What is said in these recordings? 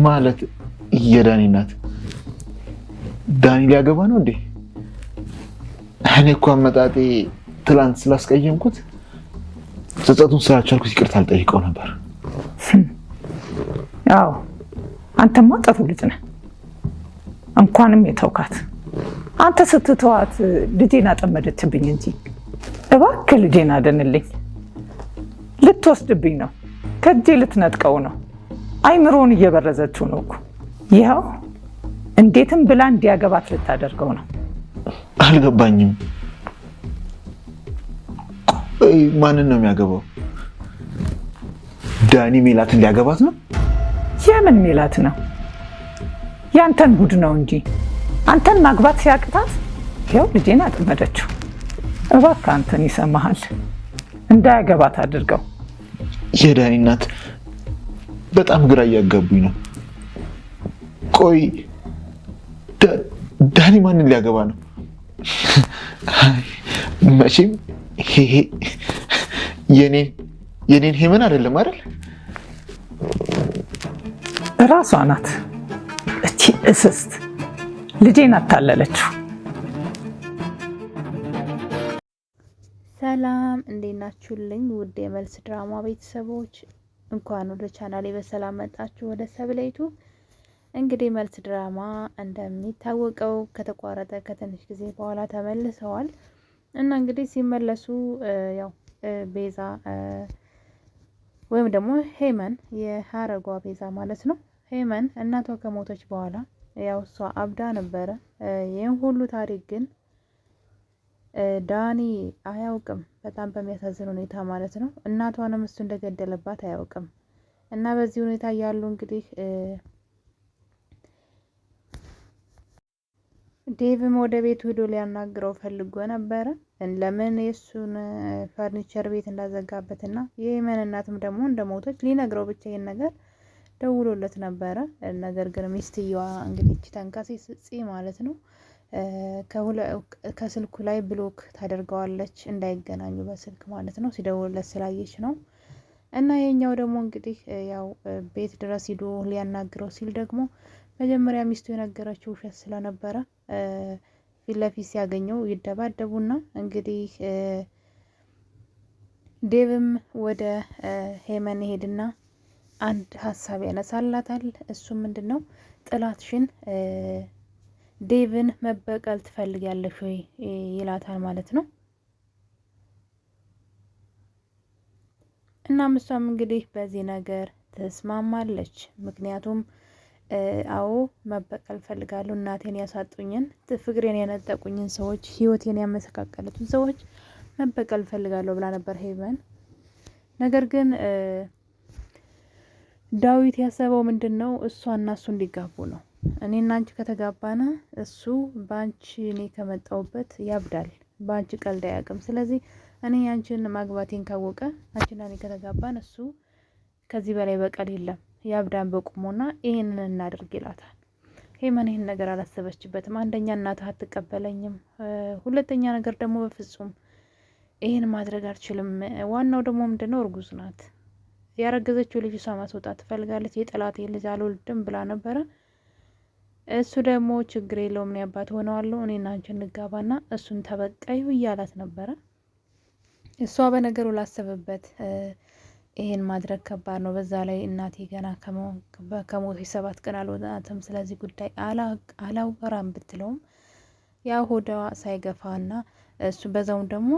ማለት የዳኒ ናት። ዳኒ ሊያገባ ነው እንዴ? እኔ እኮ አመጣጤ ትላንት ስላስቀየምኩት ጸጸቱን ስላልቻልኩት ይቅርታ አልጠይቀው ነበር። አዎ አንተማ ጥሩ ልጅ ነህ። እንኳንም የተውካት። አንተ ስትተዋት ልጄን አጠመደችብኝ እንጂ እባክህ ልጄን አደንልኝ። ልትወስድብኝ ነው፣ ከእጄ ልትነጥቀው ነው። አይምሮውን እየበረዘችው ነው እኮ። ይኸው እንዴትም ብላ እንዲያገባት ልታደርገው ነው። አልገባኝም። ማንን ነው የሚያገባው? ዳኒ ሜላትን ሊያገባት ነው? የምን ሜላት ነው? ያንተን ጉድ ነው እንጂ አንተን ማግባት ሲያቅታት ይኸው ልጄን አጠመደችው። እባክህ አንተን ይሰማሃል፣ እንዳያገባት አድርገው። የዳኒ እናት በጣም ግራ እያጋቡኝ ነው። ቆይ ዳኒ ማንን ሊያገባ ነው? መቼም ይሄ የኔን ሄመን አይደለም አይደል? እራሷ ናት እቺ እስስት። ልጄን አታለለችው። ሰላም እንዴት ናችሁልኝ? ውድ የመልስ ድራማ ቤተሰቦች እንኳን ወደ ቻናሌ በሰላም መጣችሁ። ወደ ሰብለይቱ እንግዲህ መልስ ድራማ እንደሚታወቀው ከተቋረጠ ከትንሽ ጊዜ በኋላ ተመልሰዋል እና እንግዲህ ሲመለሱ ያው ቤዛ ወይም ደግሞ ሄመን የሀረጓ ቤዛ ማለት ነው። ሄመን እናቷ ከሞተች በኋላ ያው እሷ አብዳ ነበረ። ይህን ሁሉ ታሪክ ግን ዳኒ አያውቅም። በጣም በሚያሳዝን ሁኔታ ማለት ነው። እናቷንም እሱ እንደገደለባት አያውቅም። እና በዚህ ሁኔታ ያሉ እንግዲህ ዴቭም ወደ ቤቱ ሄዶ ሊያናግረው ፈልጎ ነበረ። ለምን የእሱን ፈርኒቸር ቤት እንዳዘጋበትና የሄመን እናትም ደግሞ እንደሞተች ሊነግረው ብቻ ይሄን ነገር ደውሎለት ነበረ። ነገር ግን ሚስትየዋ እንግዲህ ተንካሴ ማለት ነው ከስልኩ ላይ ብሎክ ታደርገዋለች፣ እንዳይገናኙ በስልክ ማለት ነው። ሲደውልለት ስላየች ነው። እና የኛው ደግሞ እንግዲህ ያው ቤት ድረስ ሂዶ ሊያናግረው ሲል ደግሞ መጀመሪያ ሚስቱ የነገረችው ውሸት ስለነበረ ፊት ለፊት ሲያገኘው ይደባደቡና እንግዲህ ዴቭም ወደ ሄመን ሄድና አንድ ሀሳብ ያነሳላታል። እሱ ምንድነው? ጥላትሽን ዴቭን መበቀል ትፈልጊያለሽ ወይ ይላታል ማለት ነው። እና እሷም እንግዲህ በዚህ ነገር ተስማማለች። ምክንያቱም አዎ መበቀል ፈልጋለሁ፣ እናቴን ያሳጡኝን፣ ፍቅሬን የነጠቁኝን ሰዎች፣ ህይወቴን ያመሰቃቀሉትን ሰዎች መበቀል ፈልጋለሁ ብላ ነበር ሄመን። ነገር ግን ዳዊት ያሰበው ምንድነው? እሷና እሱ እንዲጋቡ ነው። እኔና አንቺ ከተጋባነ እሱ ባንቺ እኔ ከመጣውበት ያብዳል፣ ባንቺ ቀልድ አያውቅም። ስለዚህ እኔ አንቺን ማግባቴን ካወቀ አንቺና እኔ ከተጋባን እሱ ከዚህ በላይ በቀል የለም፣ ያብዳን በቁሙና ይሄንን እናድርግ ይላታል። ሄመን ይሄን ነገር አላሰበችበትም። አንደኛ እናትህ አትቀበለኝም፣ ሁለተኛ ነገር ደግሞ በፍጹም ይሄን ማድረግ አልችልም። ዋናው ደግሞ ምንድነው? እርጉዝ ናት። ያረገዘችው ልጅ እሷ ማስወጣት ትፈልጋለች። የጠላት ልጅ አልወልድም ብላ ነበረ። እሱ ደግሞ ችግር የለውም እኔ አባት ሆነዋለሁ፣ እኔና አንቺ እንጋባና እሱን ተበቃዩ እያላት ነበረ። እሷ በነገሩ ላሰበበት ይሄን ማድረግ ከባድ ነው። በዛ ላይ እናቴ ገና ከሞት 7 ቀን አልወጣትም፣ ስለዚህ ጉዳይ አላወራም ብትለውም ያ ሆዷ ሳይገፋና እሱ በዛውም ደግሞ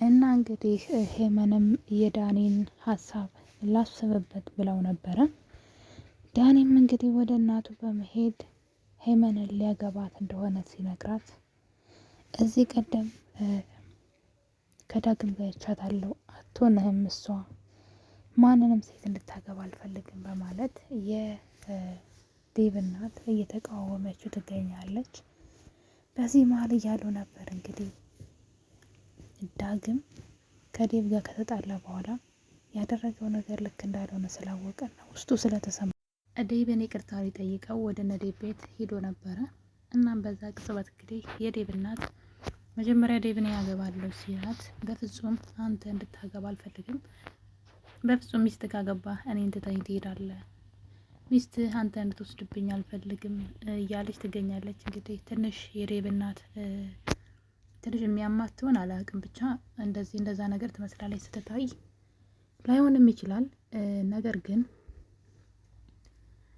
እና እንግዲህ ሄመንም የዳኒን ሀሳብ ላስብበት ብለው ነበረ። ዳኒም እንግዲህ ወደ እናቱ በመሄድ ሄመንን ሊያገባት እንደሆነ ሲነግራት እዚህ ቀደም ከዳግም ጋር ይቻታለሁ፣ አትሆንህም፣ እሷ ማንንም ሴት እንድታገባ አልፈልግም በማለት የዴቭ እናት እየተቃወመችው ትገኛለች። በዚህ መሀል እያሉ ነበር እንግዲህ ዳግም ከዴቭ ጋር ከተጣላ በኋላ ያደረገው ነገር ልክ እንዳልሆነ ስላወቀ ነው ውስጡ ስለተሰማ ዴቭን ይቅርታ ሊጠይቀው ወደ ዴቭ ቤት ሄዶ ነበረ። እናም በዛ ቅጽበት እንግዲህ የዴቭ እናት መጀመሪያ ዴቭን ያገባለሁ ሲላት በፍጹም አንተ እንድታገባ አልፈልግም፣ በፍጹም ሚስት ካገባ እኔን ትተኸኝ ትሄዳለህ፣ ሚስት አንተ እንድትወስድብኝ አልፈልግም እያለች ትገኛለች። እንግዲህ ትንሽ የዴቭ እናት ትንሽ የሚያማት ትሆን አላውቅም፣ ብቻ እንደዛ ነገር ትመስላለች ስትታይ። ላይሆንም ይችላል፣ ነገር ግን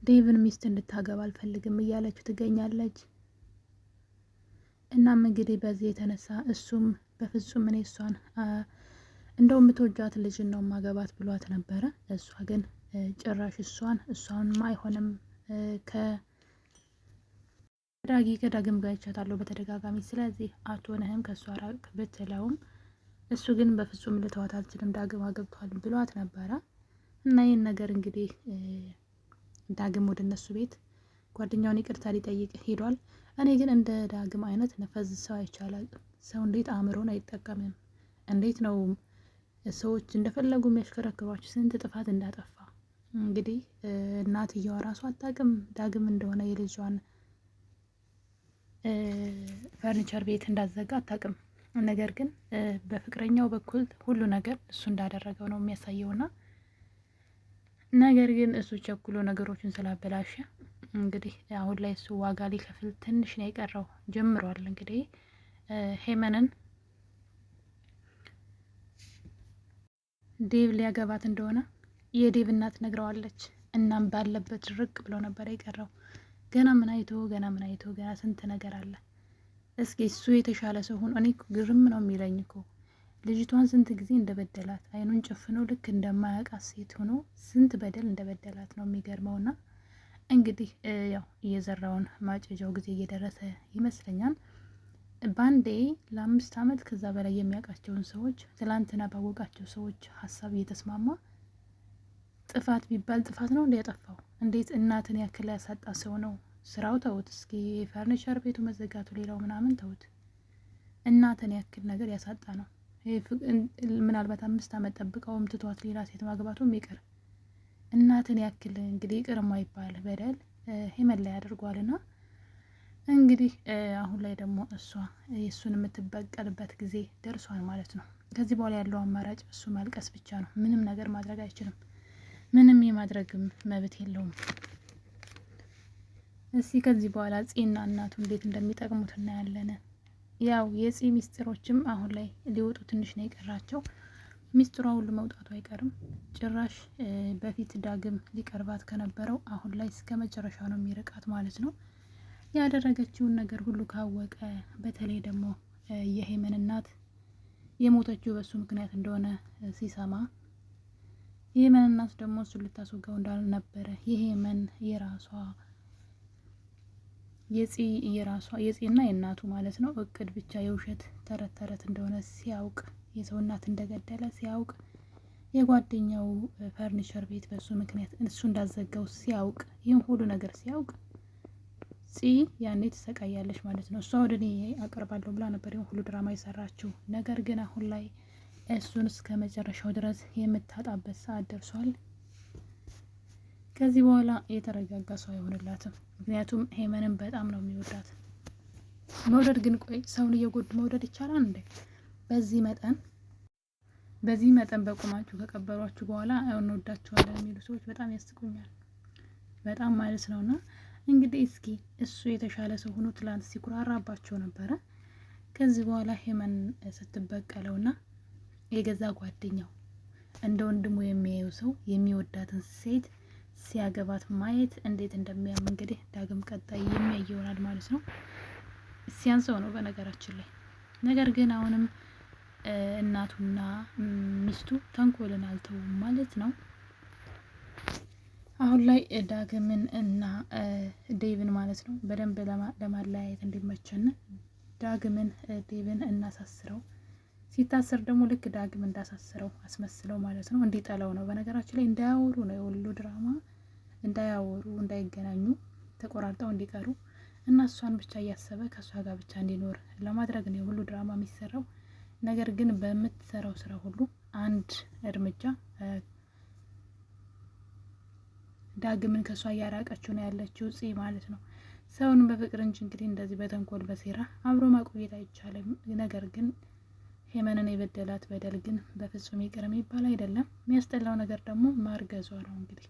ዴቭን ሚስት እንድታገባ አልፈልግም እያለችው ትገኛለች። እናም እንግዲህ በዚህ የተነሳ እሱም በፍጹም እኔ እሷን እንደው የምትወጃት ልጅን ነው ማገባት ብሏት ነበረ። እሷ ግን ጭራሽ እሷን አይሆንም ከዳግም ጋር ይቻታለሁ በተደጋጋሚ፣ ስለዚህ አትሆንህም ከእሷ ራቅ ብትለውም እሱ ግን በፍጹም ልተዋት አልችልም ዳግም አገብቷል ብሏት ነበረ። እና ይህን ነገር እንግዲህ ዳግም ወደ እነሱ ቤት ጓደኛውን ይቅርታ ሊጠይቅ ሄዷል። እኔ ግን እንደ ዳግም አይነት ነፈዝ ሰው አይቻላል። ሰው እንዴት አእምሮን አይጠቀምም? እንዴት ነው ሰዎች እንደፈለጉ የሚያሽከረክሯቸው? ስንት ጥፋት እንዳጠፋ እንግዲህ እናትየዋ ራሱ አታውቅም ዳግም እንደሆነ የልጇን ፈርኒቸር ቤት እንዳዘጋ አታውቅም። ነገር ግን በፍቅረኛው በኩል ሁሉ ነገር እሱ እንዳደረገው ነው የሚያሳየውና ነገር ግን እሱ ቸኩሎ ነገሮችን ስላበላሸ እንግዲህ አሁን ላይ እሱ ዋጋ ሊከፍል ትንሽ ነው የቀረው። ጀምሯል እንግዲህ ሄመንን ዴቭ ሊያገባት እንደሆነ የዴቭ እናት ነግረዋለች። እናም ባለበት ርቅ ብሎ ነበር የቀረው። ገና ምን አይቶ ገና ስንት ነገር አለ። እስኪ እሱ የተሻለ ሰው ሆኖ እኔ ግርም ነው የሚለኝ እኮ ልጅቷን ስንት ጊዜ እንደበደላት አይኑን ጨፍኖ ልክ እንደማያውቃት ሴት ሆኖ ስንት በደል እንደበደላት ነው የሚገርመውና እንግዲህ ያው እየዘራውን ማጨጃው ጊዜ እየደረሰ ይመስለኛል። ባንዴ ለ5 ዓመት ከዛ በላይ የሚያውቃቸውን ሰዎች ትላንትና ባወቃቸው ሰዎች ሀሳብ እየተስማማ ጥፋት ቢባል ጥፋት ነው እንዲያጠፋው እንዴት እናትን ያክል ያሳጣ ሰው ነው። ስራው ተውት እስኪ ፈርኒቸር ቤቱ መዘጋቱ ሌላው ምናምን ተውት፣ እናትን ያክል ነገር ያሳጣ ነው። ምናልባት 5 ዓመት ጠብቀውም ትቷት ሌላ ሴት ማግባቱም ይቅር፣ እናትን ያክል እንግዲህ ይቅር የማይባል በደል ሄመን ላይ አድርጓልና እንግዲህ አሁን ላይ ደግሞ እሷ የእሱን የምትበቀልበት ጊዜ ደርሷል ማለት ነው። ከዚህ በኋላ ያለው አማራጭ እሱ ማልቀስ ብቻ ነው። ምንም ነገር ማድረግ አይችልም። ምንም የማድረግም መብት የለውም። እስኪ ከዚህ በኋላ ፂና እናቱ እንዴት እንደሚጠቅሙት እናያለን። ያው የፂ ሚስጥሮችም አሁን ላይ ሊወጡ ትንሽ ነው የቀራቸው። ሚስጥሯ ሁሉ መውጣቱ አይቀርም። ጭራሽ በፊት ዳግም ሊቀርባት ከነበረው አሁን ላይ እስከ መጨረሻ ነው የሚርቃት ማለት ነው። ያደረገችውን ነገር ሁሉ ካወቀ፣ በተለይ ደግሞ የሄመን እናት የሞተችው በሱ ምክንያት እንደሆነ ሲሰማ፣ የሄመን እናት ደግሞ እሱን ልታስወጋው እንዳልነበረ የሄመን የፂና የእናቱ ማለት ነው እቅድ ብቻ የውሸት ተረት እንደሆነ ሲያውቅ፣ የሰው እናት እንደገደለ ሲያውቅ፣ የጓደኛው ፈርኒቸር ቤት በሱ ምክንያት እሱ እንዳዘጋው ሲያውቅ፣ ይህን ሁሉ ነገር ሲያውቅ ፂ ያኔ ትሰቃያለች ማለት ነው። እሷ ወደ እኔ አቀርባለሁ ብላ ነበር ይህን ሁሉ ድራማ የሰራችው። ነገር ግን አሁን ላይ እሱን እስከ መጨረሻው ድረስ የምታጣበት ሰዓት ደርሷል። ከዚህ በኋላ የተረጋጋ ሰው አይሆንላትም። ምክንያቱም ሄመንን በጣም ነው የሚወዳት። መውደድ ግን ቆይ ሰውን እየጎዱ መውደድ ይቻላል እንዴ? በዚህ መጠን በቁማችሁ ከቀበሯችሁ በኋላ እንወዳችኋለን የሚሉ ሰዎች በጣም ያስቁኛል። በጣም ማለት ነውና እንግዲህ እስኪ እሱ የተሻለ ሰው ሆኖ ትላንት ሲኩራራባቸው ነበረ። ከዚህ በኋላ ሄመን ስትበቀለውና የገዛ ጓደኛው እንደ ወንድሙ የሚያየው ሰው የሚወዳትን ሴት ሲያገባት ማየት እንዴት እንደሚያም እንግዲህ ዳግም ቀጣይ የሚያይ ይሆናል ማለት ነው። ሲያንሰው ነው በነገራችን ላይ። ነገር ግን አሁንም እናቱና ሚስቱ ተንኮልን አልተውም ማለት ነው። አሁን ላይ ዳግምን እና ዴቭን ማለት ነው በደንብ ለማለያየት እንዲመቸን ዳግምን ዴቭን እናሳስረው። ሲታሰር ደግሞ ልክ ዳግም እንዳሳስረው አስመስለው ማለት ነው እንዲጠላው ነው። በነገራችን ላይ እንዳያወሩ ነው የወሎ ድራማ፣ እንዳያወሩ እንዳይገናኙ ተቆራርጠው እንዲቀሩ እና እሷን ብቻ እያሰበ ከእሷ ጋር ብቻ እንዲኖር ለማድረግ ነው የሁሉ ድራማ የሚሰራው። ነገር ግን በምትሰራው ስራ ሁሉ አንድ እርምጃ ዳግምን ከሷ እያራቀችው ነው ያለችው ፂ ማለት ነው። ሰውን በፍቅር እንጂ እንግዲህ እንደዚህ በተንኮል በሴራ አብሮ ማቆየት አይቻልም። ነገር ግን ሄመንን የበደላት በደል ግን በፍጹም ይቅር የሚባል አይደለም። የሚያስጠላው ነገር ደግሞ ማርገዟ ነው እንግዲህ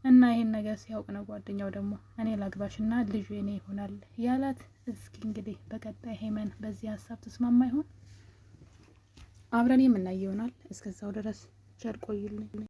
እና ይሄን ነገር ሲያውቅ ነው ጓደኛው ደግሞ እኔ ላግባሽና ልጁ የኔ ይሆናል ያላት። እስኪ እንግዲህ በቀጣይ ሄመን በዚህ ሀሳብ ተስማማ ይሆን? አብረን የምናየው ይሆናል። እስከዛው ድረስ ቸር ቆዩልኝ።